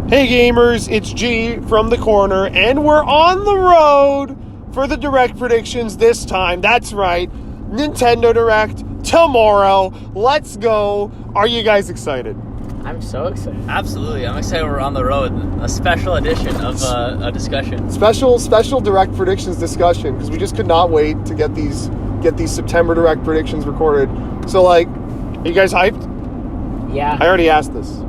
Hey gamers, it's G from the corner, and we're on the road for the Direct predictions this time. That's right, Nintendo Direct tomorrow. Let's go. Are you guys excited? I'm so excited. Absolutely. I'm excited we're on the road. A special edition of a discussion. Special Direct predictions discussion, because we just could not wait to get these September Direct predictions recorded. So, are you guys hyped? Yeah. I already asked this.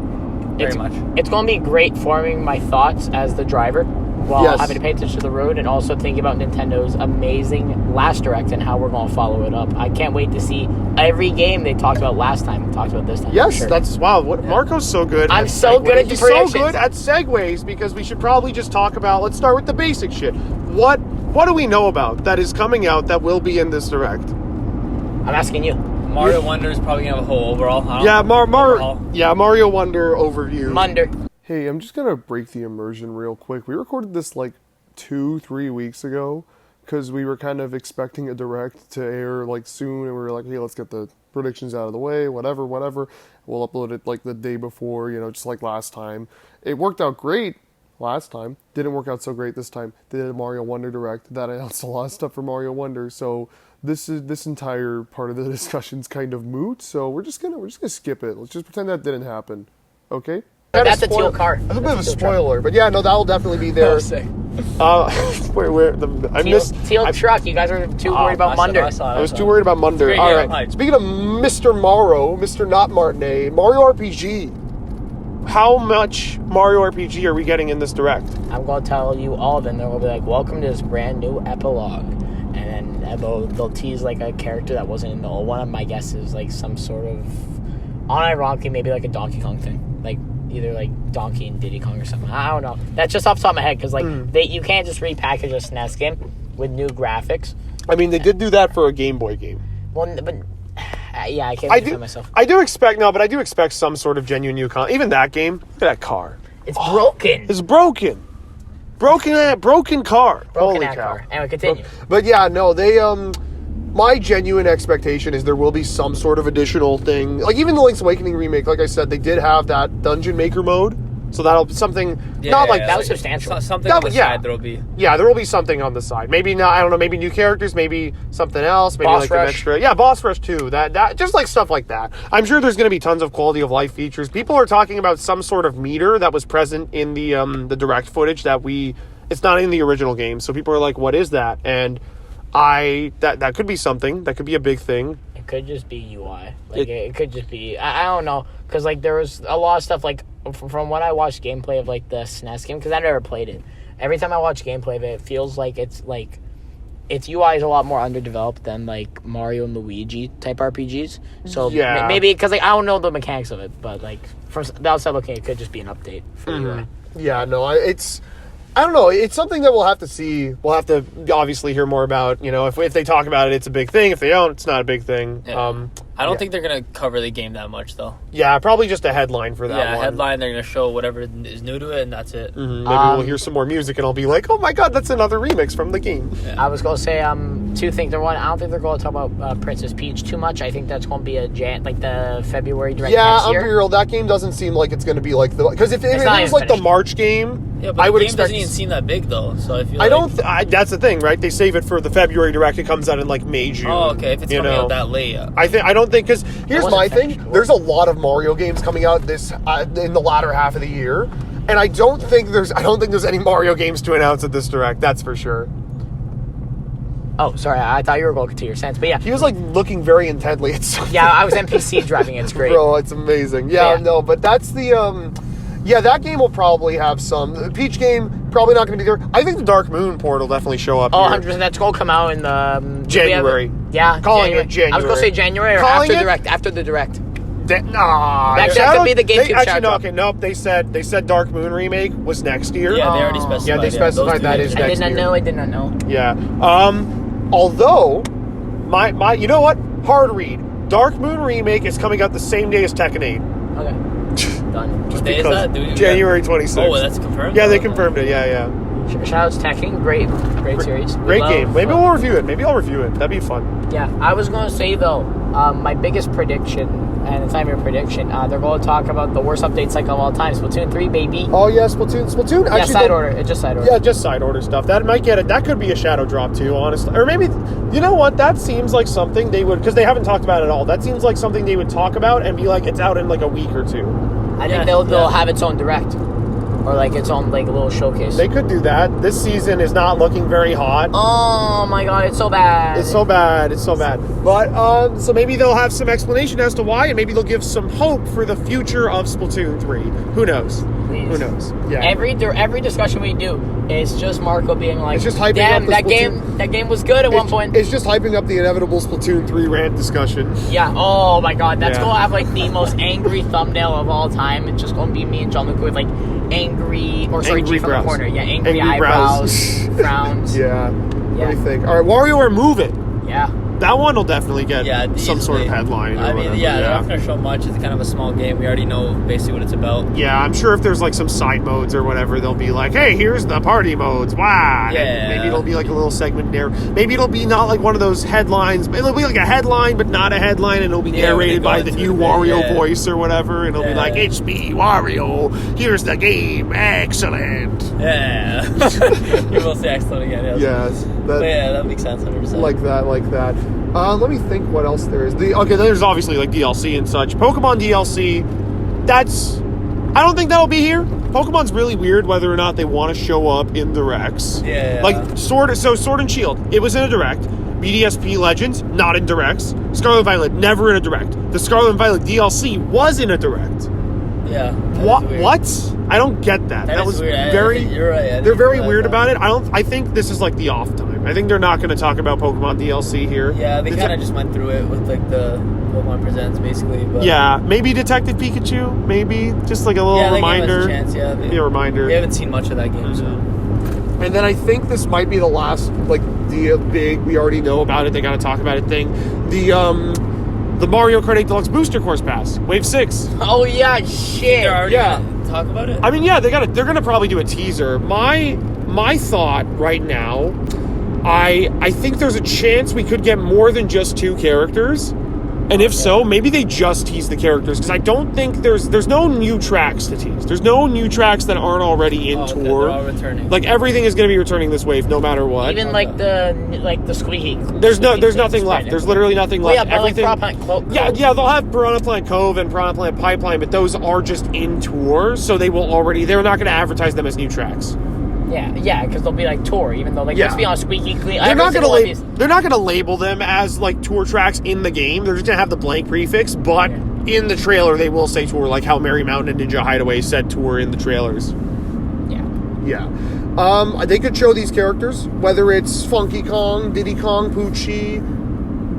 Very much. It's going to be great forming my thoughts as the driver while having to pay attention to the road and also thinking about Nintendo's amazing last Direct and how we're going to follow it up. I can't wait to see every game they talked about last time, talked about this time. Yes, sure. that's wow. Marco's so good. I'm so good at the He's predictions. so good at segues because we should probably just talk about. Let's start with the basic shit. What do we know about that is coming out that will be in this Direct? I'm asking you. Mario Wonder is probably going to have a whole overall. Mario Wonder overview. Munder. Hey, I'm just going to break the immersion real quick. We recorded this 2-3 weeks ago because we were kind of expecting a Direct to air soon, and we were like, hey, let's get the predictions out of the way, whatever. We'll upload it the day before, just like last time. It worked out great last time. Didn't work out so great this time. They did a Mario Wonder Direct. That announced a lot of stuff for Mario Wonder, so this entire part of the discussion's kind of moot, so we're just gonna skip it. Let's just pretend that didn't happen. Okay? That's a teal car. That's a bit of a spoiler, but yeah, no, that'll definitely be there. Teal truck. You guys are too worried about Munder. I was too worried about Munder. All right. Speaking of Mr. Morrow, Mr. Not Martinet, Mario RPG. How much Mario RPG are we getting in this Direct? I'm going to tell you all of them. They'll be like, welcome to this brand new epilogue. And then they'll tease a character that wasn't in the old one. My guess is some sort of, unironically, maybe a Donkey Kong thing. Either Donkey and Diddy Kong or something. I don't know. That's just off the top of my head because you can't just repackage a SNES game with new graphics. I mean, they did do that for a Game Boy game. Well, but yeah, I can't defend myself. I do expect some sort of genuine new content. Even that game, look at that car. It's broken. It's broken. Broken car. Broken Holy that cow. car. Anyway, continue. But yeah, no, they my genuine expectation is there will be some sort of additional thing. Even the Link's Awakening remake, like I said, they did have that Dungeon Maker mode. So that'll be something that was substantial. Something on the side there'll be. Yeah, there will be something on the side. Maybe not, I don't know, maybe new characters, maybe something else, maybe Boss an Rush. extra. Yeah, Boss Rush too. That just stuff like that. I'm sure there's going to be tons of quality of life features. People are talking about some sort of meter that was present in the Direct footage it's not in the original game. So people are like, what is that? And that could be something. That could be a big thing. It could just be UI. It could just be... I don't know. Because, there was a lot of stuff, from when I watched gameplay of, the SNES game, because I never played it. Every time I watch gameplay of it, it feels like its UI is a lot more underdeveloped than, Mario and Luigi type RPGs. So, maybe... Because, I don't know the mechanics of it, but, from the outside looking, it could just be an update for UI. Yeah, no, it's... I don't know. It's something that we'll have to see. We'll have to obviously hear more about. If they talk about it, it's a big thing. If they don't, it's not a big thing. Yeah. I don't think they're going to cover the game that much, though. Yeah, probably just a headline for that one. Yeah, headline. They're going to show whatever is new to it, and that's it. Mm-hmm. Maybe we'll hear some more music, and I'll be like, oh my god, that's another remix from the game. Yeah. I was going to say two things. Number one, I don't think they're going to talk about Princess Peach too much. I think that's going to be the February Direct next year. Yeah, I'm be real. That game doesn't seem like it's going to be because if it was the March game... Yeah, but I would the game expect doesn't even seem that big though, so I feel that's the thing, right? They save it for the February Direct. It comes out in May, June. Oh, okay. If it's coming out that late, I don't think because here's my thing. There's a lot of Mario games coming out this in the latter half of the year, and I don't think there's any Mario games to announce at this Direct. That's for sure. Oh, sorry. I thought you were going to your sense, but yeah, he was looking very intently at something. Yeah, I was NPC driving. It's great, bro. It's amazing. Yeah, no, but that's the Yeah, that game will probably have some. The Peach game, probably not going to be there. I think the Dark Moon port will definitely show up. 100%. That's going to come out in the... January. Calling it January. I was going to say January or after the Direct. That could be the GameCube Actually, nope. They said Dark Moon remake was next year. Yeah, they already specified. Yeah, they specified that is next year. I did not know. Yeah. Although, my you know what? Hard read. Dark Moon remake is coming out the same day as Tekken 8. Okay. Done. What day is that? January 26th. Oh, that's confirmed? Yeah, they confirmed it. Yeah. Shoutouts Tekken. Great series. Great game. Maybe we'll review it. Maybe I'll review it. That'd be fun. Yeah. I was going to say, though, My biggest prediction, and it's not even a prediction, they're going to talk about the worst update cycle of all time. Splatoon 3, baby. Oh yeah, Splatoon. Yeah, Actually, side order. It's just side order. Yeah, just side order stuff. That might get it. That could be a shadow drop too, honestly. Or maybe, you know what? That seems like something they would, because they haven't talked about it at all. That seems like something they would talk about and be like, it's out in like a week or two. I think they'll have its own direct. Or like its own like little showcase. They could do that. This season is not looking very hot. Oh my god, it's so bad. It's so bad. It's so bad. But, so maybe they'll have some explanation as to why, and maybe they'll give some hope for the future of Splatoon 3. Who knows? Please. Who knows? Yeah. Every discussion we do is just Marco being like, It's just hyping damn, up the that game was good at one point. It's just hyping up the inevitable Splatoon 3 rant discussion. Yeah. Oh my god, that's Yeah. gonna have like the most angry thumbnail of all time. It's just gonna be me and John Luke with like angry, or sorry, Angry G from the brows. corner. Yeah, angry Angry eyebrows, frowns. Yeah. What do you think? All right, WarioWare Move It. Yeah. That one will definitely get Yeah, some sort of easily. headline. Or I mean, whatever. yeah, they're not going to show much. It's kind of a small game. We already know basically what it's about. Yeah, I'm sure if there's like some side modes or whatever, they'll be like, hey, here's the party modes. Wow. Yeah. And maybe it'll be like a little segment there. Maybe it'll be not like one of those headlines. It'll be like a headline, but not a headline, and it'll be Yeah, narrated when by they the go new into it, Wario yeah. voice or whatever. And it'll be Yeah. like, it's me, Wario. Here's the game. Excellent. Yeah. You will say excellent again. Yes. Yes. But yeah, that makes sense 100%. Like that. Let me think what else there is. Okay, there's obviously like DLC and such. Pokemon DLC, I don't think that'll be here. Pokemon's really weird whether or not they want to show up in directs. Yeah. Like Sword and Shield, it was in a direct. BDSP Legends, not in directs. Scarlet and Violet, never in a direct. The Scarlet and Violet DLC was in a direct. Yeah. What? I don't get that. That is was weird. very. You're right. I They're didn't very realize weird that. about it. I think this is like the off time. I think they're not going to talk about Pokemon DLC here. Yeah, they It's kind of just went through it with like the Pokemon Presents basically. But Yeah, maybe Detective Pikachu. Maybe just like a little yeah, they reminder. gave us a chance. Yeah, Be a reminder. We haven't seen much of that game, so. And then I think this might be the last, like, the big, we already know About it, they got to talk about it thing. The Mario Kart 8 Deluxe Booster Course Pass, Wave 6. Oh yeah, shit. They're already Yeah. gonna talk about it. I mean, yeah, they're gonna probably do a teaser. My thought right now, I think there's a chance we could get more than just 2 characters. And if so, maybe they just tease the characters, because I don't think there's no new tracks to tease. There's no new tracks that aren't already in Okay, tour. they're all returning. Like everything is going to be returning this wave, no matter what. Even like the squeaky. There's squeaky nothing things left. right There's now. literally nothing Oh, left. yeah, but like Everything. Piranha Plant Yeah, they'll have Piranha Plant Cove and Piranha Plant Pipeline, but those are just in tour, so they're not going to advertise them as new tracks. Yeah, because they'll be like tour, even though like Yeah. let's be honest, squeaky clean. They're every not single one of these- going to label them as like tour tracks in the game. They're just going to have the blank prefix, but in the trailer they will say tour, like how Merry Mountain and Ninja Hideaway said tour in the trailers. Yeah. They could show these characters, whether it's Funky Kong, Diddy Kong, Poochie,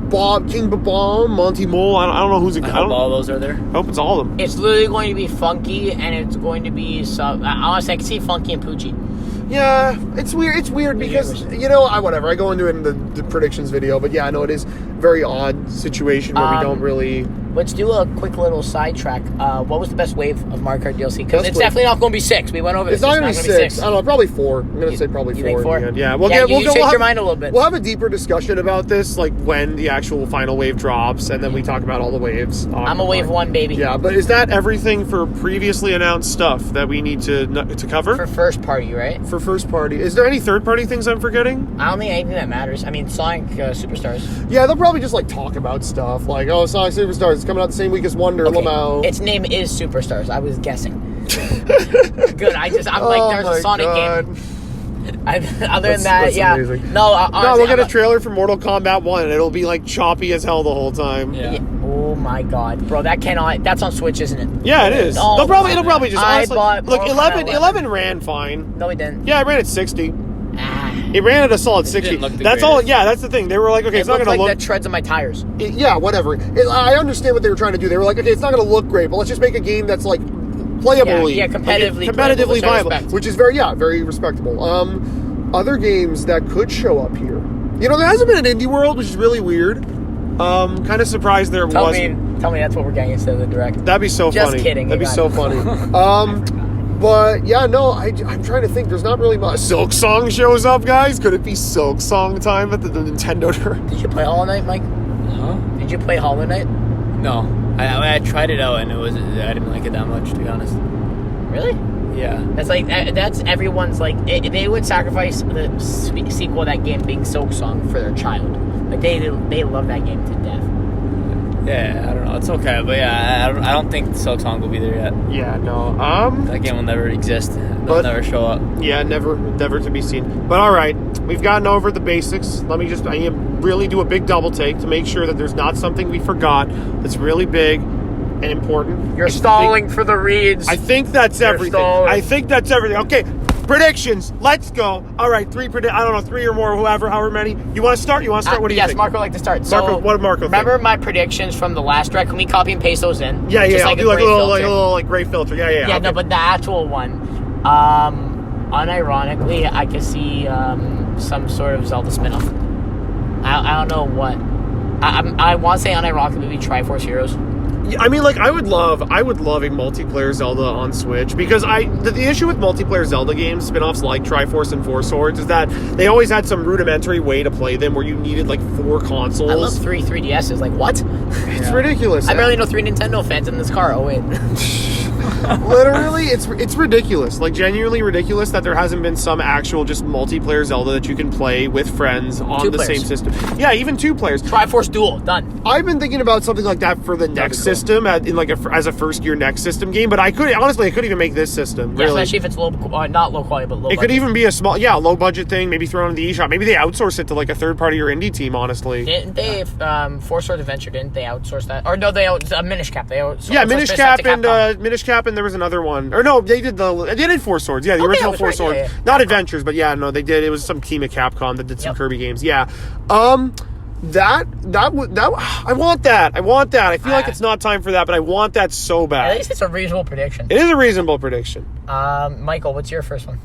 Bob, King Babom, Monty Mole. I don't know who's. I hope all those are there. I hope it's all of them. It's literally going to be Funky, and it's going to be some. Honestly, I can see Funky and Poochie. Yeah, it's weird. It's weird because, whatever. I go into it in the predictions video, but yeah, I know it is a very odd situation where we don't really. Let's do a quick little sidetrack. What was the best wave of Mario Kart DLC? Because Best it's wave. definitely not going to be 6. We went over It's this. not going to be 6. I don't know, probably 4. I'm going to say probably You 4. think 4? in the end. Yeah, You changed your mind a little bit. We'll have a deeper discussion about this, like when the actual final wave drops, and then we talk about all the waves. I'm a wave 1, baby. Yeah, but is that everything for previously announced stuff that we need to cover? For first party, right? For first party. Is there any third party things I'm forgetting? I don't think anything that matters. I mean, Sonic Superstars. Yeah, they'll probably just like talk about stuff like, oh, Sonic Superstars is coming out the same week as Wonder, Lamau. Its name is Superstars. I was guessing. Good. I'm like, there's a Sonic game. Other than that, that's yeah. amazing. No, We'll get a trailer for Mortal Kombat 1, and it'll be like choppy as hell the whole time. Yeah. Oh my god, bro! That's on Switch, isn't it? Yeah, it is. Oh, it'll probably just I honestly bought look. Mortal 11 Kombat ran fine. No, it didn't. Yeah, it ran at 60. Ah. It ran at a solid 60. didn't look the That's all. greatest. Yeah, that's the thing. They were like, okay, It it's not looked going like to look. the treads on my tires. Yeah, whatever. I understand what they were trying to do. They were like, okay, it's not going to look great, but let's just make a game that's like playably, Yeah, competitively competitively which I viable, respect. which is very respectable. Other games that could show up here. There hasn't been an indie world, which is really weird. Kind of surprised there wasn't. Tell me that's what we're getting instead of the direct. That'd be so Just funny. kidding, That'd be you so got funny. But yeah, no, I'm trying to think. There's not really much. Silk Song shows up, guys. Could it be Silk Song time at the Nintendo Direct? Did you play Hollow Knight, Mike? Huh? And Did you play Hollow Knight? No, I tried it out and I didn't like it that much, to be honest. Really? Yeah. That's everyone's like they would sacrifice the sequel of that game being Silksong for their child. Like they love that game to death. Yeah, I don't know. It's okay, but yeah, I don't think Silksong will be there yet. Yeah, no. That game will never exist. It'll But- never show up. Yeah, never to be seen. But all right, we've gotten over the basics. Let me really do a big double take to make sure that there's not something we forgot that's really big and important. You're stalling for the reads. I think that's everything. stalling. I think that's everything. Okay, predictions. Let's go. All right, three or more, however many. You want to start? What do you yes, think? Marco would like to start. Marco, So, what did Marco remember think? my predictions from the last direct? Can we copy and paste those in? Yeah, Just I'll do like a gray little filter. gray filter. Yeah. Yeah, okay. no, but the actual one, unironically, I could see some sort of Zelda spin-off. I don't know what. I want to say unironically maybe Triforce Heroes. I mean, like, I would love a multiplayer Zelda on Switch, because the issue with multiplayer Zelda games, spin-offs like Triforce and Four Swords, is that they always had some rudimentary way to play them where you needed like 4 consoles. I love 3DSs. Like, what? It's ridiculous. I barely know 3 Nintendo fans in this car. Oh, wait. Literally, it's ridiculous. Like, genuinely ridiculous that there hasn't been some actual just multiplayer Zelda that you can play with friends on 2 the players. same system. Yeah, even 2 players. Triforce Duel. Done. I've been thinking about something like that for the next system, as a first-year next system game. But I could even make this system. Yeah, Really. especially if it's not low quality, but low It budget. could even be a small, low budget thing. Maybe throw it in the eShop. Maybe they outsource it to like a third party or indie team. Honestly, Didn't they, Four Sword Adventure, didn't they outsource that? Or no, Minish Cap. They outsourced Minish Cap and there was another one. Or no, they did Four Swords. Yeah, the Okay, original I was Four right. Swords. Yeah, yeah. Not Adventures, but yeah, no, they did. It was some team at Capcom that did some Yep. Kirby games. Yeah. That I want that. I feel like it's not time for that, but I want that so At bad. least it's a reasonable prediction. It is a reasonable prediction. Michael, what's your first one?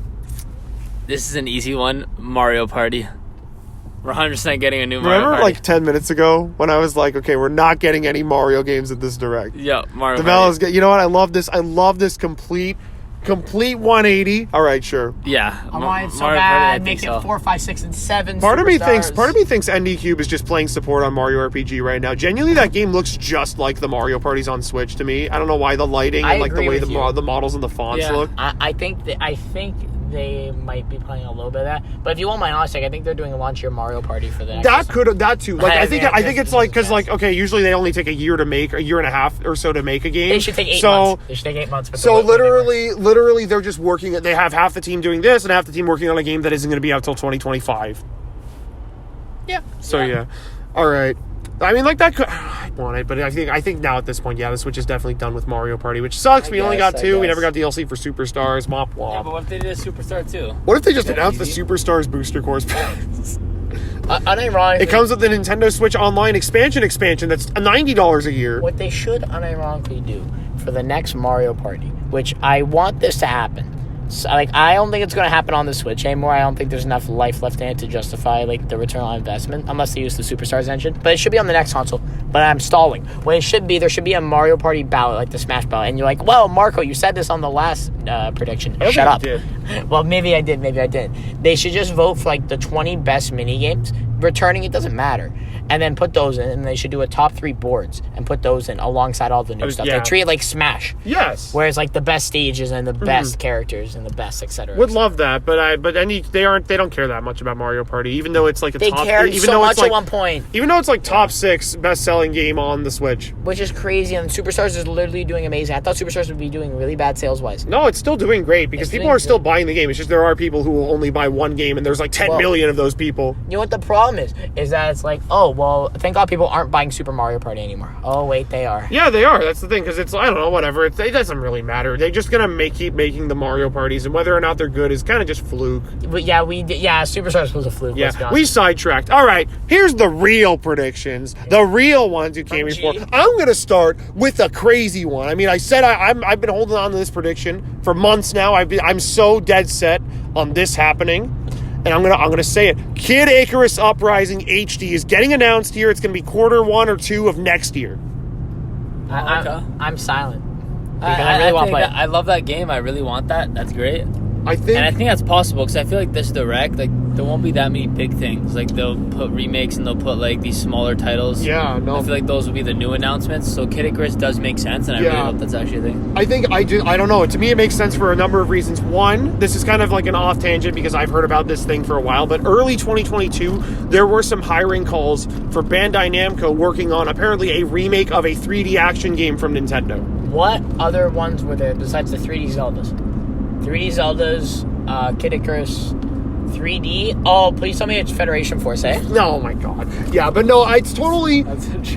This is an easy one. Mario Party. We're 100% getting a new Mario Remember Party. like 10 minutes ago when I was like, okay, we're not getting any Mario games at this direct. Yeah, Mario Developer's Party. you know what? I love this complete 180. All right, sure. Yeah. I want it so Mario Party, I bad. think Make so. it 4, 5, 6, and 7. Part of me thinks superstars. ND Cube is just playing support on Mario RPG right now. Genuinely, that game looks just like the Mario parties on Switch to me. I don't know why the lighting I and like the agree way with you. the models and the fonts Yeah. look. I think they might be playing a little bit of that. But if you want my honest take, I think they're doing a launch year Mario Party for the next system. That too. Like I think Yeah, it's like because like okay, usually they only take a year and a half or so to make a game. They should take 8 so, months. They should take 8 months. But So they're whatever. literally, they're just working. They have half the team doing this and half the team working on a game that isn't going to be out till 2025. Yeah. So yeah. All right. I mean, like that could. I want it, but I think now at this point, the Switch is definitely done with Mario Party, which sucks. We only got 2. We never got DLC for Superstars. Mop Yeah, wop. but what if they did a Superstar too? What if they just Is that announced the easy? Superstars booster course pass? Unironically, It comes with the Nintendo Switch Online expansion that's $90 a year. what they should unironically do for the next Mario Party, which I want this to happen. So, like, I don't think it's going to happen on the Switch anymore. I don't think there's enough life left in it to justify like the return on investment, unless they use the Superstars engine. But it should be on the next console. But I'm stalling. What it should be, there should be a Mario Party ballot, like the Smash ballot, and you're like, well, Marco, you said this on the last prediction. I don't Shut think up. you did. Well, maybe I did, maybe I didn't. They should just vote for like the 20 best mini games. Returning, it doesn't matter. And then put those in, and they should do a top 3 boards and put those in alongside all the new stuff. yeah. They treat it like Smash, Yes. where it's like the best stages and the best characters and the best, etc. Would love that, but they don't care that much about Mario Party, even though it's like a They top. cared even so though much it's like, at one point, even though it's like top 6 best selling game on the Switch. which is crazy. And Superstars is literally doing amazing. I thought Superstars would be doing really bad sales wise. No, it's still doing great because It's people doing are still great. buying the game. It's just there are people who will only buy one game, and there's like 10 million of those people. You know what the problem is that it's like, oh well, thank God people aren't buying Super Mario Party anymore. Oh wait, they are. Yeah, they are. That's the thing, because it's I don't know, whatever. It doesn't really matter. They're just gonna keep making the Mario parties, and whether or not they're good is kind of just fluke. But yeah, Superstars was a fluke. let's be Yeah, honest. we sidetracked. All right, here's the real predictions, the real ones you came From here for. G. I'm gonna start with a crazy one. I mean, I said I've been holding on to this prediction for months now. I'm so dead set on this happening, and I'm gonna say it. Kid Icarus Uprising HD is getting announced here. It's gonna be quarter 1 or 2 of next year. I'm silent because I really want to play it. I love that game. I really want that. That's great. I think... And I think that's possible because I feel like this Direct, like, there won't be that many big things. Like, they'll put remakes and they'll put, like, these smaller titles. Yeah, no. I feel like those will be the new announcements. So Kid Icarus does make sense, and I really hope that's actually a thing. I don't know. To me, it makes sense for a number of reasons. One, this is kind of like an off tangent because I've heard about this thing for a while, but early 2022, there were some hiring calls for Bandai Namco working on apparently a remake of a 3D action game from Nintendo. What other ones were there besides the 3D Zeldas? 3D Zeldas, Kid Icarus, 3D. Oh, please tell me it's Federation Force, eh? Oh my god. Yeah, but no, it's totally,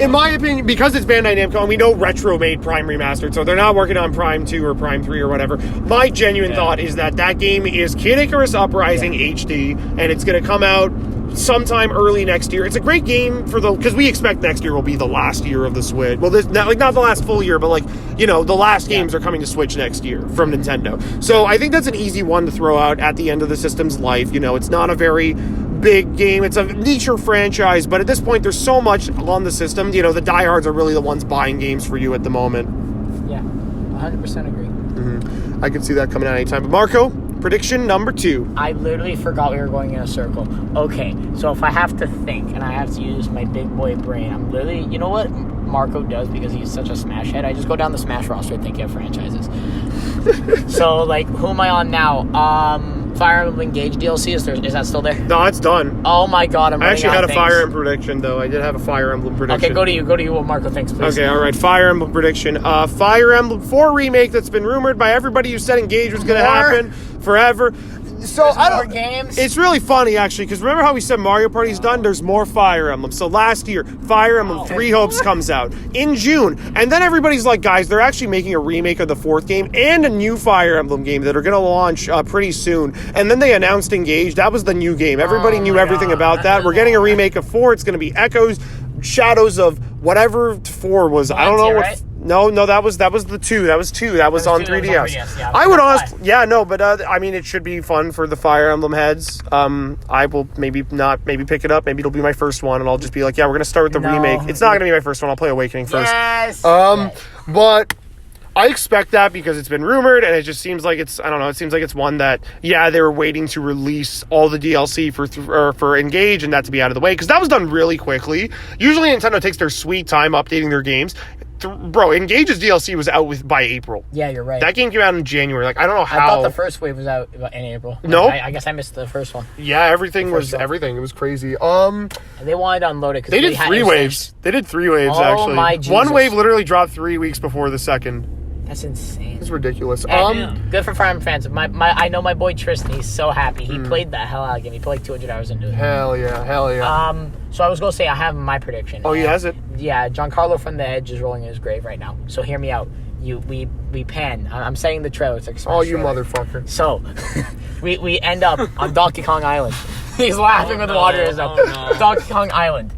in my opinion, because it's Bandai Namco, and we know Retro made Prime Remastered, so they're not working on Prime 2 or Prime 3 or whatever. My genuine thought is that game is Kid Icarus Uprising HD, and it's going to come out sometime early next year. It's a great game because we expect next year will be the last year of the Switch. Well, not the last full year, but the last games are coming to Switch next year from Nintendo. So I think that's an easy one to throw out at the end of the system's life. It's not a very big game. It's a niche franchise, but at this point, there's so much on the system. The diehards are really the ones buying games for you at the moment. Yeah, 100% agree. Mm-hmm. I can see that coming out anytime. But Marco, prediction number 2. I literally forgot we were going in a circle. Okay, so if I have to think and I have to use my big boy brain, I'm literally, you know what Marco does because he's such a Smash head? I just go down the Smash roster thinking of franchises. So, who am I on now? Fire Emblem Engage DLC, is that still there? No, it's done. Oh my god, I actually had a Fire Emblem prediction, though. I did have a Fire Emblem prediction. Okay, go to you what Marco thinks, please. Okay, alright, Fire Emblem prediction. Fire Emblem 4 remake that's been rumored by everybody who said Engage was going to happen forever. So There's more games. It's really funny actually because remember how we said Mario Party's done? There's more Fire Emblem. So last year, Fire Emblem 3 Hopes comes out in June, and then everybody's like, guys, they're actually making a remake of the 4th game and a new Fire Emblem game that are going to launch pretty soon. And then they announced Engage. That was the new game. Everybody knew everything about that. We're getting a remake of 4. It's going to be Echoes, Shadows of whatever 4 was. I don't know what. Right? No, that was the 2. That was 2. That was on 3DS. Yeah, I would honestly, but I mean, it should be fun for the Fire Emblem heads. I will maybe pick it up. Maybe it'll be my first one, and I'll just be like, yeah, we're gonna start with the remake. It's not gonna be my first one. I'll play Awakening first. Yes. But I expect that because it's been rumored, and it just seems like it's, I don't know, it seems like it's one that, yeah, they were waiting to release all the DLC for Engage, and that to be out of the way, because that was done really quickly. Usually Nintendo takes their sweet time updating their games. Bro, Engage's DLC was out by April. Yeah, you're right. That game came out in January. I don't know how. I thought the first wave was out in April. No, I guess I missed the first one. Yeah, everything. It was crazy. They wanted to unload it because they did 3 waves. They did 3 waves actually. My Jesus. One wave literally dropped 3 weeks before the second. That's insane. It's ridiculous. Good for Fire Emblem fans. I know my boy Tristan. He's so happy. He played the hell out of the game. He put like 200 hours into it. Hell yeah. So I was gonna say I have my prediction. Oh, he has it. Yeah, Giancarlo from the Edge is rolling in his grave right now. So hear me out. We pan. I'm saying the trailer. It's like oh, you motherfucker. So we end up on Donkey Kong Island. He's laughing with the water in his mouth. Donkey Kong Island.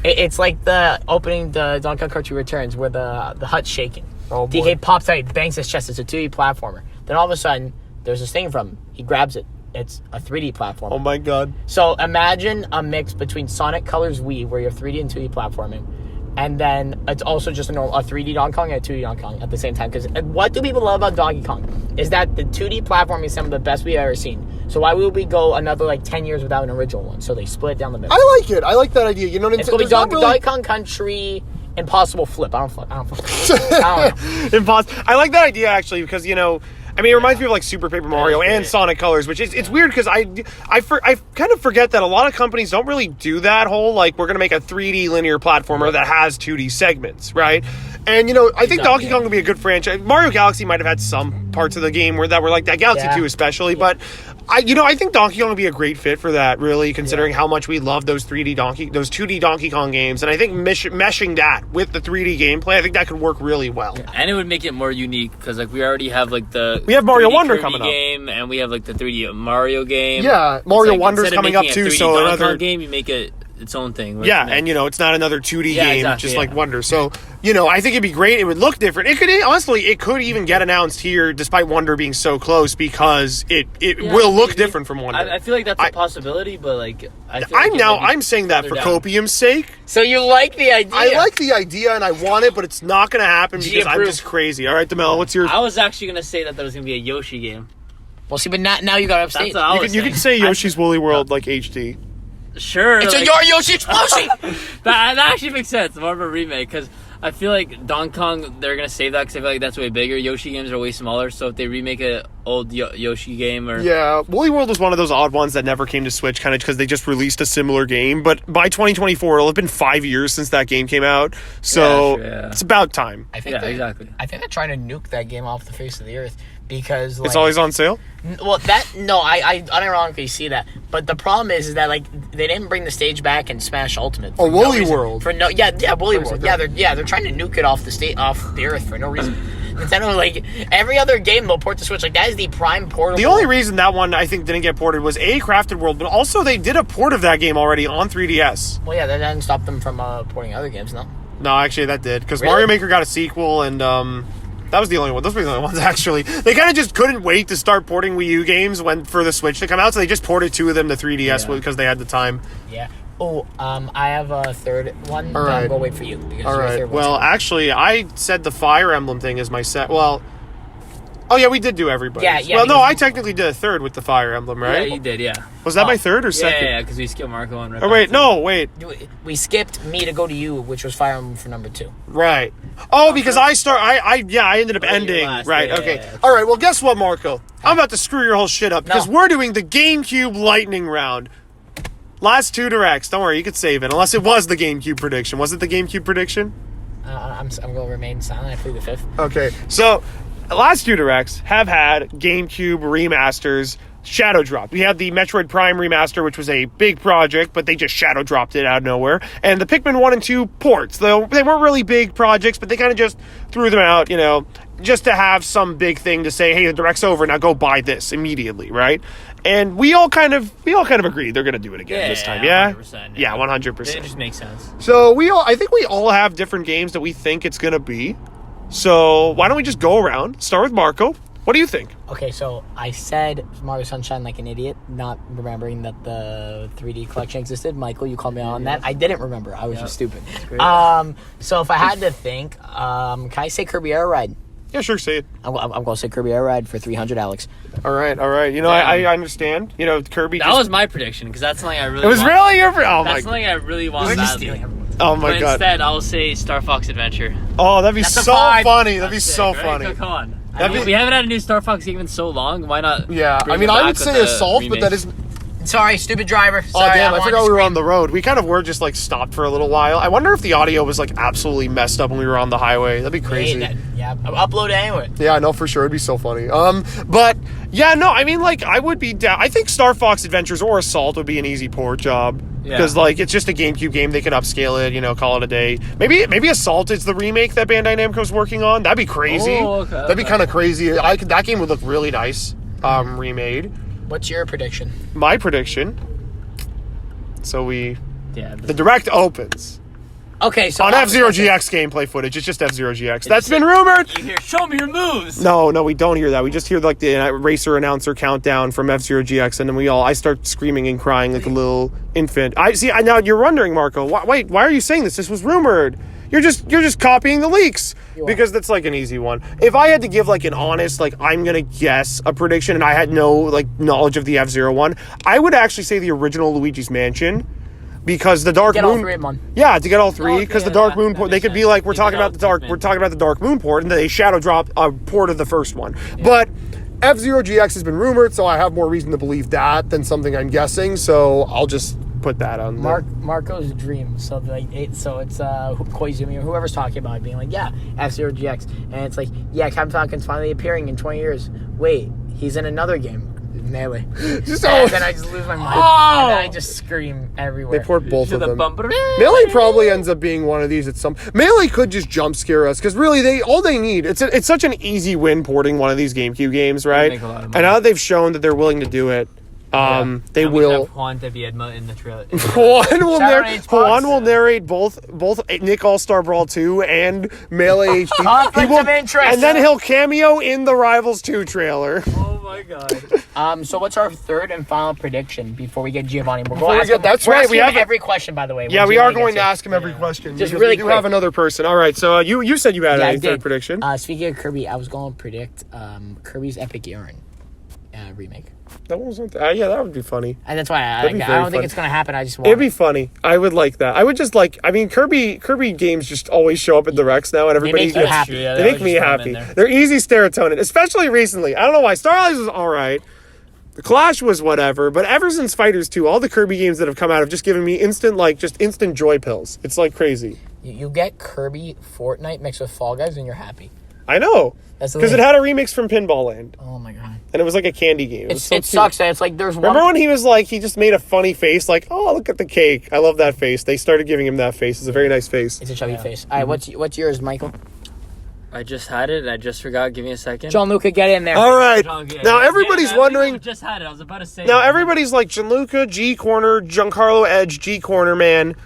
It's like the opening the Donkey Kong Country Returns where the hut's shaking. Oh, boy. DK pops out, he bangs his chest. It's a 2D platformer. Then all of a sudden, there's this thing from him. He grabs it. It's a 3D platformer. Oh my god. So imagine a mix between Sonic Colors Wii, where you're 3D and 2D platforming, and then it's also just a 3D Donkey Kong and a 2D Donkey Kong at the same time. Because what do people love about Donkey Kong is that the 2D platforming is some of the best we've ever seen. So why would we go another 10 years without an original one? So they split it down the middle. I like it. I like that idea. You know, it's going to be Donkey Kong Country Impossible Flip. I don't know. Impossible. I like that idea actually because it reminds me of Super Paper Mario and Sonic Colors, which is it's weird because I kind of forget that a lot of companies don't really do that whole we're gonna make a 3D linear platformer that has 2D segments, right? And I think Donkey Kong would be a good franchise. Mario Galaxy might have had some parts of the game that were like that, Galaxy 2 especially, but I think Donkey Kong would be a great fit for that, really, considering how much we love those 2D Donkey Kong games. And I think meshing that with the 3D gameplay, I think that could work really well. And it would make it more unique because we already have we have Mario 3D Wonder Kirby coming up game, and we have the 3D Mario game. Yeah, Mario Wonder's coming up too. So another game, you make it its own thing. Yeah, and it's not another 2D game, just like Wonder. So I think it'd be great. It would look different. It could even get announced here, despite Wonder being so close, because it will look different from Wonder. I feel like that's a possibility, but I'm saying that for Copium's sake. So you like the idea? I like the idea, and I want it, but it's not going to happen because I'm just crazy. All right, DeMello, what's your? I was actually going to say that there was going to be a Yoshi game. Well, see, but now you got upstate. That's what I You was could say saying. Yoshi's Woolly World like HD. Sure. It's like, a your Yoshi explosion. that actually makes sense. More of a remake because I feel like Donkey Kong, they're gonna save that because I feel like that's way bigger. Yoshi games are way smaller, so if they remake an old Yoshi game or Yeah, Woolly World was one of those odd ones that never came to Switch, kind of because they just released a similar game. But by 2024, it'll have been 5 years since that game came out, so it's about time. I think exactly. I think they're trying to nuke that game off the face of the earth because like, It's always on sale. Well, I unironically see that, but the problem is that like they didn't bring the stage back in Smash Ultimate. Oh, Woolly World. Woolly World. Yeah, they're trying to nuke it off the earth for no reason. Nintendo, like every other game they'll port to Switch. Like that is the prime portable. The only reason that one I think didn't get ported was Crafted World, but also they did a port of that game already on 3DS. Well, yeah, that didn't stop them from porting other games, no. No, actually that did because Really? Mario Maker got a sequel and. That was the only one. Those were the only ones, actually. They kind of just couldn't wait to start porting Wii U games for the Switch to come out, so they just ported 2 of them to 3DS because they had the time. Yeah. Oh, I have a third one. All But I'm right. gonna wait for you. Because All your right. third one's Well, coming. actually, I said the Fire Emblem thing is my set. Well, oh yeah, we did do everybody. Yeah, Well, no, because- I technically did a third with the Fire Emblem, right? Yeah, you did, yeah. Was that my third or second? Yeah, because we skipped Marco and Oh wait, no, wait. we skipped me to go to you, which was Fire Emblem for number 2. Right. Oh, because I ended up Oh, you're ending. last. Right. Yeah, Okay. yeah, yeah. All right. Well, guess what, Marco? I'm about to screw your whole shit up because No. we're doing the GameCube Lightning Round. Last 2 directs. Don't worry, you could save it. Unless it was the GameCube prediction. Was it the GameCube prediction? I'm gonna remain silent. I plead the fifth. Okay. So, the last 2 directs have had GameCube remasters shadow dropped. We had the Metroid Prime remaster, which was a big project, but they just shadow dropped it out of nowhere. And the Pikmin 1 and 2 ports, though they weren't really big projects, but they kind of just threw them out, just to have some big thing to say, hey, the direct's over, now go buy this immediately, right? And we all kind of agreed they're going to do it again this time, yeah? 100%, Yeah, It 100%. just makes sense. So I think we all have different games that we think it's going to be. So why don't we just go around, start with Marco. What do you think? Okay, so I said Mario Sunshine like an idiot, not remembering that the 3D collection existed. Michael, you called me out on that. I didn't remember. I was just stupid. great. So if I had to think, can I say Kirby Air Ride? Yeah, sure, say it. I'm going to say Kirby Air Ride for 300, Alex. All right. I understand. Kirby. That was my prediction because that's something I really. It was want. really your. Oh That's my. something I really want. You're badly. stealing everyone. Oh my But god. instead, I'll say Star Fox Adventure. Oh, that'd be That's a so five. funny. That'd be That's so sick, right? funny. Come on. That'd be- We haven't had a new Star Fox game in so long. Why not? Yeah, bring I mean, it I back would with say the Assault, but that remakes? is. Sorry, stupid driver. Oh Sorry, damn! I wanted forgot to we were scream. on the road. We kind of were just like stopped for a little while. I wonder if the audio was like absolutely messed up when we were on the highway. That'd be crazy. Yeah, upload it anyway. Yeah, I know for sure. It'd be so funny. But yeah, no, I mean, like, I would be down. I think Star Fox Adventures or Assault would be an easy port job Yeah. because, like, it's just a GameCube game. They could upscale it, call it a day. Maybe Assault is the remake that Bandai Namco's working on. That'd be crazy. Oh, okay. That'd be kind of crazy. That game would look really nice, remade. What's your prediction? My prediction. So Yeah. the direct opens Okay, so on I was F-Zero gonna say- GX gameplay footage. It's just F-Zero GX. That's been rumored. You hear, show me your moves. No, we don't hear that. We just hear like the racer announcer countdown from F-Zero GX, and then I start screaming and crying like a little infant. Now you're wondering, Marco. Why are you saying this? This was rumored. You're just copying the leaks because that's like an easy one. If I had to give like an honest, like I'm gonna guess a prediction, and I had no like knowledge of the F-Zero one, I would actually say the original Luigi's Mansion. Because the Dark Get all Moon, three of them on. yeah, to get all three. Okay, Because the yeah, Dark that Moon port, they makes could be sense. like, You get all we're talking about the Dark Moon port, and then they shadow drop a port of the first one. But F-Zero GX has been rumored, so I have more reason to believe that than something I'm guessing. So I'll just put that on there. Marco's dream. So it's Koizumi or whoever's talking about it being like, yeah, F-Zero GX, and it's like, yeah, Captain Falcon's finally appearing in 20 years. Wait, he's in another game, Melee. Just And oh, then I just lose my mind, Oh! and then I just scream everywhere. they port both To of the them. bumper. Melee probably ends up being one of these at some. Melee could just jump scare us because really all they need. It's such an easy win porting one of these GameCube games, right? make a lot of And money. now that they've shown that they're willing to do it, they And we will. have Juan de Viedma in the trailer. Shout out narrate both Nick All-Star Brawl 2 and Melee HD. Conflict of interest. And then he'll cameo in the Rivals 2 trailer. Oh my god. So what's our third and final prediction before we get Giovanni? We're Before we going get- that's we're right, asking we him have a- every question, by the way. Yeah, when we are Giovanni going to gets here. ask him every question. Just because really we do quick. have another person. All right, so you said you had Yeah, I a third did. prediction. Speaking of Kirby, I was going to predict Kirby's Epic Urine. remake. That wasn't. Yeah, that would be funny. And that's why I That'd be don't very think fun. it's going to happen. I just want It'd be funny. I would like that. I would just like. I mean, Kirby games just always show up in directs now, and everybody make you gets. happy. Yeah, They make me happy. They're easy serotonin, especially recently. I don't know why. Star Allies was all right. The Clash was whatever, but ever since Fighters 2, all the Kirby games that have come out have just given me instant joy pills. It's like crazy. You get Kirby Fortnite mixed with Fall Guys and you're happy. I know. That's the Because it thing. had a remix from Pinball Land, Oh my god. and it was like a candy game. It, was so It cute. sucks that it's like there's one. Remember when he was like, he just made a funny face, like, oh, look at the cake. I love that face. They started giving him that face. It's a very nice face. It's a chubby face. All right, what's yours, Michael? I just had it. I just forgot. Give me a second. John Luca, get in there. All right. Yeah, Now yeah, everybody's I wondering. just had it. I was about to say. Now everybody's like Gianluca, G corner, Giancarlo Edge, G corner, man.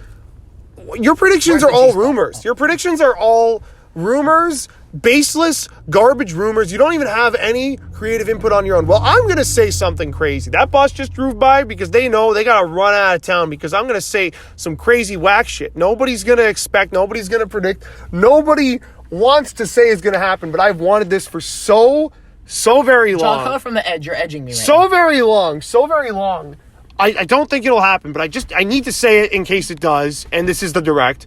Your predictions are all rumors. Your predictions are all rumors, baseless, garbage rumors. You don't even have any creative input on your own. Well, I'm going to say something crazy. That bus just drove by because they know they got to run out of town because I'm going to say some crazy whack shit. Nobody's going to expect, nobody's going to predict, nobody wants to say it's going to happen, but I've wanted this for so very John, long. come from the edge. You're edging me right So very long. I don't think it'll happen, but I need to say it in case it does, and this is the direct.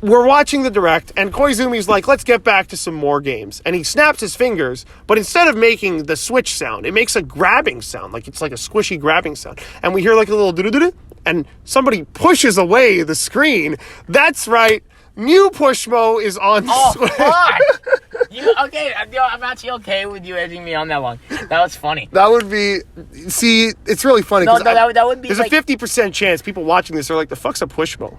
We're watching the direct, and Koizumi's like, let's get back to some more games. And he snaps his fingers, but instead of making the switch sound, it makes a grabbing sound, like it's like a squishy grabbing sound. And we hear like a little do-do-do-do, and somebody pushes away the screen. That's right, new Pushmo is on Oh, Switch. fuck! Okay, I'm actually okay with you edging me on that one. That was funny. That would be, see, it's really funny. No, 'cause that would be there's like, a 50% chance people watching this are like, the fuck's a Pushmo?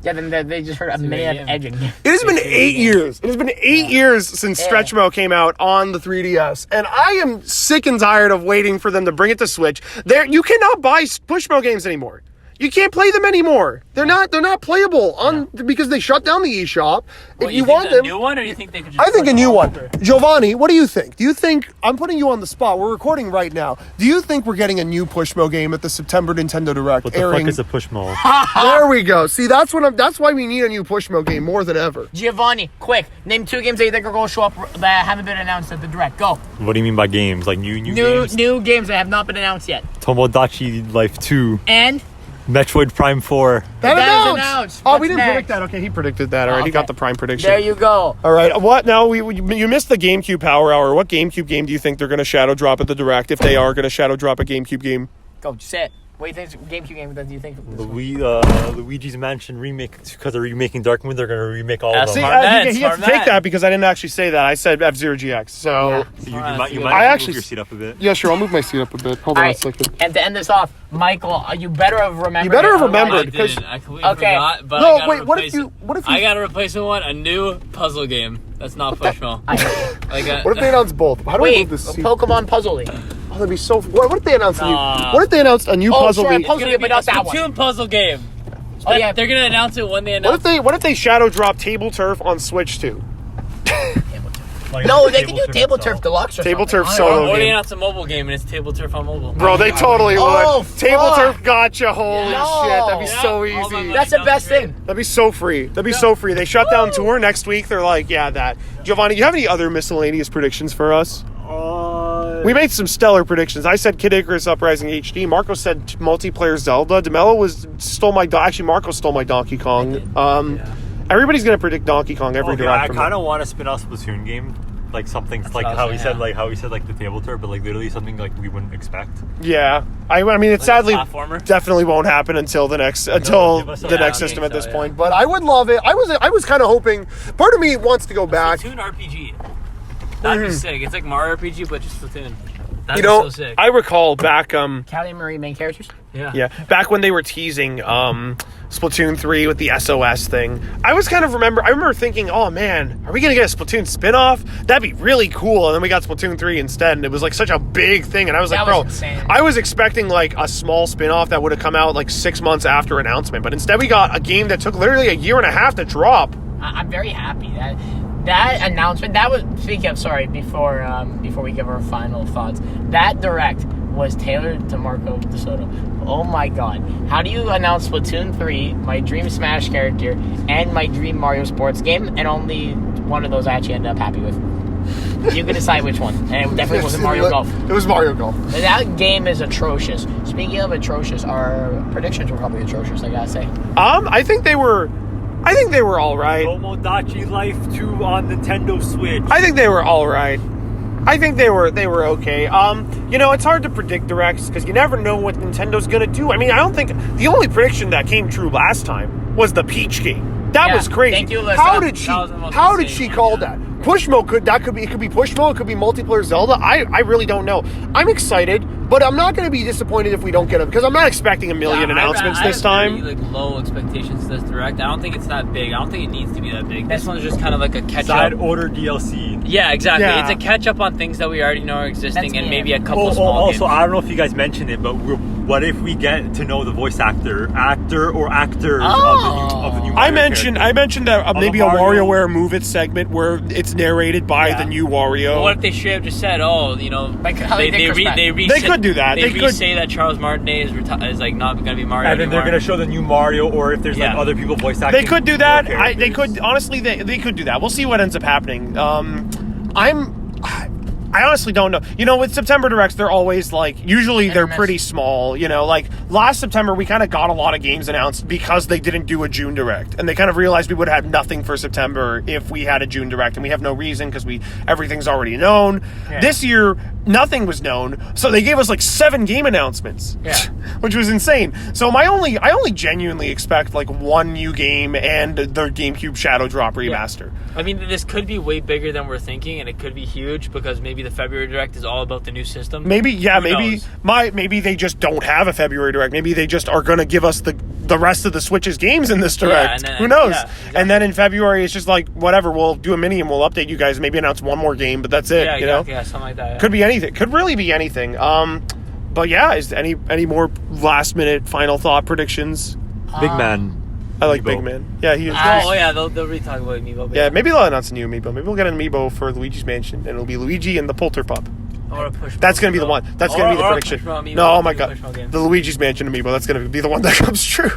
yeah, then they just heard a minute of edging. It has been 8 years. It has been 8 years since Stretchmo came out on the 3DS, and I am sick and tired of waiting for them to bring it to Switch. You cannot buy Pushmo games anymore. You can't play them anymore. They're not playable because they shut down the eShop. If you want them, new one, or you think they could just? I think put a new all one. over? Giovanni, what do you think? Do you think, I'm putting you on the spot, we're recording right now. Do you think we're getting a new Pushmo game at the September Nintendo Direct? What the fuck is a Pushmo? There we go. See, that's why we need a new Pushmo game more than ever. Giovanni, quick, name 2 games that you think are going to show up that haven't been announced at the direct. Go. What do you mean by games? Like new games? New games that have not been announced yet. Tomodachi Life 2, And Metroid Prime 4. That is announced. announced. Oh, What's we didn't next? predict that. Okay, he predicted that already. He okay. got the prime prediction. there you go. All right. What now? You missed the GameCube Power Hour. What GameCube game do you think they're going to shadow drop at the Direct if they are going to shadow drop a GameCube game? Go, just say it. What do you think GameCube game do you think? Luigi's Mansion remake, because they're remaking Darkmoon, they're going to remake all of That's them. smart man, he has smart to take man. that because I didn't actually say that. I said F-Zero GX. So, So you I might I have to actually- move your seat up a bit. yeah, sure. I'll move my seat up a bit. Hold on All a right, second. and to end this off, Michael, you better have remembered. You better have it, remembered. I otherwise- because- didn't. I completely Okay. forgot. But No, I gotta wait, what if replace you- it. what if you- I got to replace one. A new puzzle game. That's not Pushmo. What if they announce both? How do I Wait, move this seat? Pokemon Puzzle League. Oh, that'd be so. What if they announced a new? Nah. What if they announced a new Oh, puzzle? sure, game? puzzle game, but not that one. Splatoon puzzle game. Oh, yeah. They're gonna announce it when they announce. What if they shadow drop Table Turf on Switch too? No, they can do Table Turf Deluxe or Table something. Turf I don't Solo know. Or they game. announce a mobile game and it's Table Turf on mobile. Bro, they totally Oh, would. Table fuck. Turf gotcha. Holy No. shit, that'd be Yeah, so all my easy. money. That's the best thing. That'd be so free. That'd be so free. They shut down tour next week. They're like, yeah, that. Giovanni, you have any other miscellaneous predictions for us? We made some stellar predictions. I said Kid Icarus Uprising HD. Marco said multiplayer Zelda. DeMello stole my. Actually, Marco stole my Donkey Kong. Everybody's gonna predict Donkey Kong every Okay, direct. I from kind now. of want a spin-off Splatoon game. Like something like what I was how he saying, said, yeah. like the table turf, but like literally something like we wouldn't expect. Yeah, I mean, it sadly platformer? definitely won't happen until the next give us the something. next Yeah, system I at think this so, point. But I would love it. I was kind of hoping. Part of me wants to go back. Splatoon RPG. That'd be sick. It's like Mario RPG, but just Splatoon. That'd You know, be so sick. I recall back. Callie and Marie main characters. Yeah. Back when they were teasing Splatoon 3 with the SOS thing, I remember thinking, oh man, are we gonna get a Splatoon spin-off? That'd be really cool. And then we got Splatoon 3 instead, and it was like such a big thing. And I was like, That was bro, insane. I was expecting like a small spin-off that would have come out like 6 months after announcement, but instead we got a game that took literally a year and a half to drop. I'm very happy that announcement. That was before we give our final thoughts. That direct was tailored to Marco DeSoto. Oh my god! How do you announce Splatoon 3, my dream Smash character, and my dream Mario sports game, and only one of those I actually ended up happy with? You can decide which one. And it definitely wasn't Mario Golf. It was Mario Golf. That game is atrocious. Speaking of atrocious, our predictions were probably atrocious, I gotta say. I think they were all right. Tomodachi Life 2 on Nintendo Switch. I think they were all right. I think they were okay. It's hard to predict directs because you never know what Nintendo's gonna do. I mean, I don't think the only prediction that came true last time was the Peach game. That was crazy. Thank you, Alyssa. How did she? That was the most How did insane she one, call yeah. that? Push mode it could be push mode, it could be multiplayer Zelda. I really don't know. I'm excited, but I'm not going to be disappointed if we don't get them because I'm not expecting a million announcements this time. I have very, low expectations to this direct. I don't think it's that big. I don't think it needs to be that big. This one's just kind of like a catch Side up. order DLC. Yeah, exactly. Yeah. It's a catch up on things that we already know are existing, That's and me. maybe a couple Oh, small also, games. I don't know if you guys mentioned it, but what if we get to know the voice actor or actors of the new Mario I mentioned that maybe a Mario. WarioWare Move It segment where it's narrated by the new Wario. What if they straight up just said, Like how they did Chris Pratt. They could do that. They They could- say that Charles Martinet is like not going to be Mario And then they're anymore. going to show the new Mario, or if there's like Yeah. other people voice acting. They could do that. more They characters. could honestly. They could do that. We'll see what ends up happening. I honestly don't know. With September Directs, they're always usually they're miss. pretty small. Last September we kind of got a lot of games announced because they didn't do a June Direct, and they kind of realized we would have nothing for September if we had a June Direct, and we have no reason because everything's already known. Yeah. This year, nothing was known, so they gave us 7 game announcements, which was insane. So I only genuinely expect one new game and the GameCube Shadow Drop remaster. I mean, this could be way bigger than we're thinking, and it could be huge because maybe the February Direct is all about the new system. Maybe knows? maybe they just don't have a February Direct. Maybe they just are going to give us the rest of the Switch's games in this Direct. and then- Who knows? yeah, exactly. And then in February, it's just whatever. We'll do a mini and we'll update you guys. Maybe announce one more game, but that's it. Yeah, you know, exactly. Yeah, something like that. Yeah. could be anything. Could really be anything. But yeah, is any more last minute final thought predictions? Big Man. I like Amiibo. Big Man. Yeah, he is. Oh yeah, they'll re-talk about Amiibo. but Yeah, maybe they'll announce a new Amiibo. Maybe we'll get an Amiibo for Luigi's Mansion, and it'll be Luigi and the Polter Pup. Or a Pushmo That's going to be the Amiibo. one. That's going to be the Or a prediction. Pushmo Amiibo. No, oh my Maybe god. Pushmo game. The Luigi's Mansion Amiibo. That's going to be the one that comes true.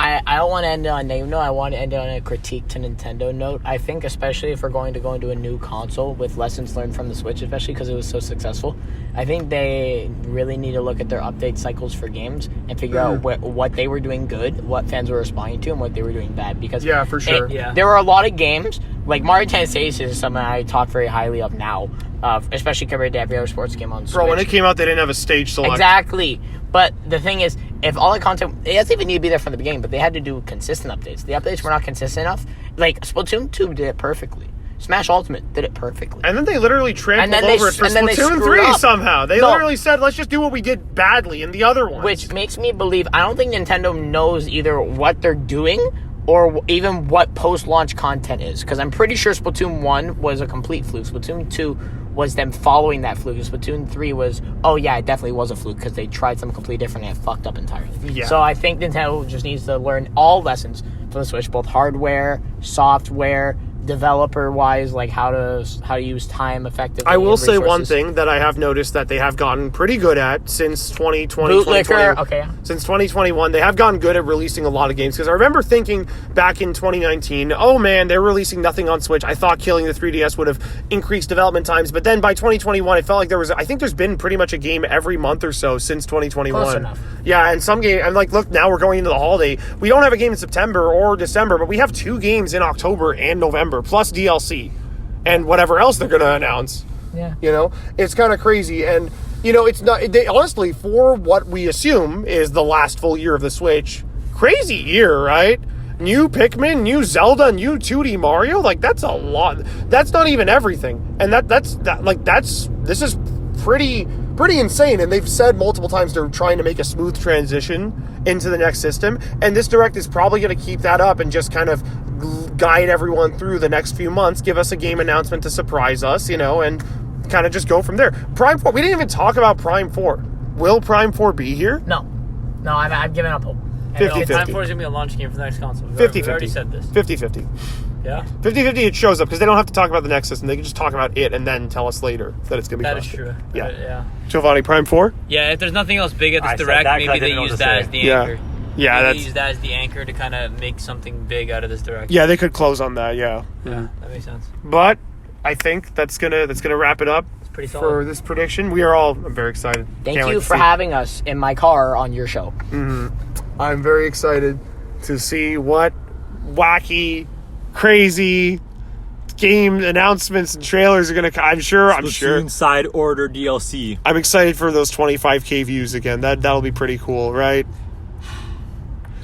I don't want to end it on a name note. I want to end it on a critique to Nintendo note. I think especially if we're going to go into a new console with lessons learned from the Switch, especially because it was so successful, I think they really need to look at their update cycles for games and figure out what they were doing good, what fans were responding to, and what they were doing bad. Because Yeah, for sure. there were a lot of games, like Mario Tennis Ace is something I talk very highly of now, especially compared to every other sports game on Switch. Bro, when it came out, they didn't have a stage select. Exactly. But the thing is, if all the content, it doesn't even need to be there from the beginning, but they had to do consistent updates. The updates were not consistent enough. Like, Splatoon 2 did it perfectly. Smash Ultimate did it perfectly. And then they literally trampled And then over it for and then they Splatoon screwed 3 up. somehow. They No. literally said, let's just do what we did badly in the other ones. Which makes me believe, I don't think Nintendo knows either what they're doing or even what post-launch content is. Because I'm pretty sure Splatoon 1 was a complete fluke. Splatoon 2 was them following that fluke. Splatoon 3 was, oh yeah, it definitely was a fluke because they tried something completely different and it fucked up entirely. Yeah. So I think Nintendo just needs to learn all lessons from the Switch, both hardware, software, developer-wise, like how to use time effectively. I will and say one resources. thing that I have noticed that they have gotten pretty good at since 2020. Bootlicker, 2020 okay. Yeah. Since 2021, they have gotten good at releasing a lot of games. Because I remember thinking back in 2019, oh man, they're releasing nothing on Switch. I thought killing the 3DS would have increased development times. But then by 2021, it felt like I think there's been pretty much a game every month or so since 2021. Close enough. Yeah, and some game, I'm like, look, now we're going into the holiday. We don't have a game in September or December, but we have 2 games in October and November, plus DLC and whatever else they're going to announce. Yeah. It's kind of crazy. And, it's not, honestly, for what we assume is the last full year of the Switch, crazy year, right? New Pikmin, new Zelda, new 2D Mario, that's a lot. That's not even everything. And this is pretty insane. And they've said multiple times they're trying to make a smooth transition into the next system. And this Direct is probably going to keep that up and just kind of guide everyone through the next few months, give us a game announcement to surprise us, and kind of just go from there. Prime 4, we didn't even talk about Prime 4. Will Prime 4 be here? No, I've given up hope. 50-50. Time 4 is going to be a launch game for the next console. We 50-50. already said this. 50-50. Yeah? 50-50 it shows up because they don't have to talk about the next system. They can just talk about it and then tell us later that it's going to be That is faster. true. Yeah. Yeah. Giovanni, Prime 4? Yeah, if there's nothing else big at I this said Direct, that 'cause I maybe they didn't know use what to that say. as the Yeah. anchor. Yeah, Maybe that's... they use that as the anchor to kind of make something big out of this Direct. Yeah, they could close on that, yeah. Yeah, that makes sense. But I think that's gonna wrap it up pretty for solid. this prediction. I'm very excited. Thank Can't wait you to for see. having us in my car on your show. I'm very excited. to see what wacky, crazy game announcements and trailers are gonna. I'm sure. Splatoon Side Order DLC. I'm excited for those 25K views again. That'll be pretty cool, right?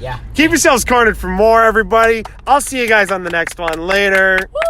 Yeah. Keep yourselves cornered for more, everybody. I'll see you guys on the next one later. Woo!